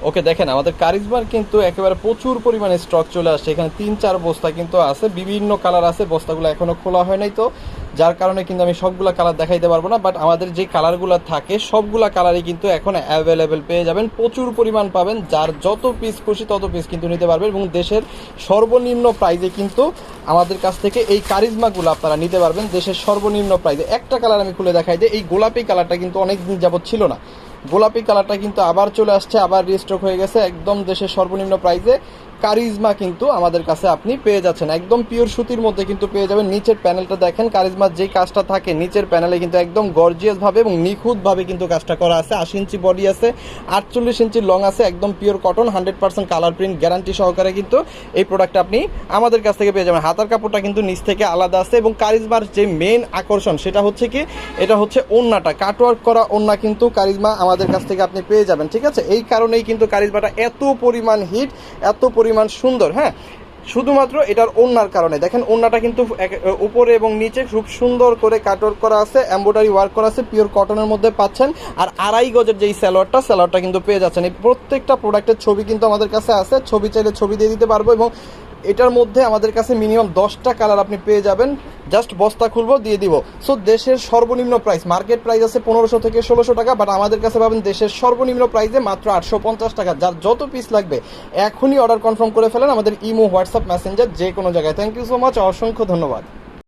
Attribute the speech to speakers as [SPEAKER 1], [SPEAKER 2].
[SPEAKER 1] ওকে, দেখেন আমাদের কারিজমার কিন্তু একেবারে প্রচুর পরিমাণে স্টক চলে আসছে। এখানে 3-4 বস্তা কিন্তু আছে, বিভিন্ন কালার আছে, বস্তাগুলো এখনো খোলা হয় নাই, তো যার কারণে কিন্তু আমি সবগুলা কালার দেখাইতে পারবো না। বাট আমাদের যে কালারগুলো থাকে সবগুলা কালারই কিন্তু এখন অ্যাভেলেবেল পেয়ে যাবেন, প্রচুর পরিমাণ পাবেন। যার যত পিস খুশি তত পিস কিন্তু নিতে পারবেন, এবং দেশের সর্বনিম্ন প্রাইজে কিন্তু আমাদের কাছ থেকে এই কারিজমাগুলো আপনারা নিতে পারবেন দেশের সর্বনিম্ন প্রাইজে। একটা কালার আমি খুলে দেখাই দিই, এই গোলাপি কালারটা কিন্তু অনেক দিন যাবত ছিল না, গোলাপি কালারটা কিন্তু আবার চলে আসছে, আবার রিস্টক হয়ে গেছে একদম দেশের সর্বনিম্ন প্রাইসে। কারিজমা কিন্তু আমাদের কাছে আপনি পেয়ে যাচ্ছেন একদম পিওর সুতির মধ্যে কিন্তু পেয়ে যাবেন। নিচের প্যানেলটা দেখেন, কারিজমার যেই কাজটা থাকে নিচের প্যানেলে কিন্তু একদম গর্জিয়াস ভাবে এবং নিখুঁতভাবে কিন্তু কাজটা করা আছে। 80 ইঞ্চি বডি আছে, 48 ইঞ্চি লং আছে, একদম pure cotton, 100% colour print guarantee সহকারে কিন্তু এই প্রোডাক্টটা আপনি আমাদের কাছ থেকে পেয়ে যাবেন। হাতার কাপড়টা কিন্তু নিচ থেকে আলাদা আছে, এবং কারিজমার যে মেন আকর্ষণ সেটা হচ্ছে কি, এটা হচ্ছে ওড়নাটা, কাটওয়ার্ক করা ওড়না কিন্তু কারিজমা আমাদের কাছ থেকে আপনি পেয়ে যাবেন। ঠিক আছে, এই কারণেই কিন্তু কারিজমাটা এত পরিমাণ হিট, এত পরিমাণ সুন্দর। হ্যাঁ, শুধুমাত্র এটার ওড়নার কারণে। দেখেন ওড়নাটা কিন্তু উপরে এবং নিচে খুব সুন্দর করে কাটওয়ার্ক করা আছে, এমব্রয়ডারি ওয়ার্ক করা আছে, পিওর কটনের মধ্যে পাচ্ছেন। আর 2.5 গজের যেই স্যালোয়ারটা কিন্তু পেয়ে যাচ্ছেন। এই প্রত্যেকটা প্রোডাক্টের ছবি কিন্তু আমাদের কাছে আছে, ছবি চাইলে ছবি দিয়ে দিতে পারবো। এবং এটার মধ্যে আমাদের কাছে মিনিমাম 10টা কালার আপনি পেয়ে যাবেন, জাস্ট বস্তা খুলবো দিয়ে দিব। সো দেশের সর্বনিম্ন প্রাইস, মার্কেট প্রাইস আছে 1500 থেকে 1600 টাকা, বাট আমাদের কাছে পাবেন দেশের সর্বনিম্ন প্রাইসে মাত্র 850 টাকা। যার যত পিস লাগবে এখনই অর্ডার কনফার্ম করে ফেলেন আমাদের ইমো, হোয়াটসঅ্যাপ, মেসেঞ্জার যে কোনো জায়গায়। থ্যাংক ইউ সো মাচ, অসংখ্য ধন্যবাদ।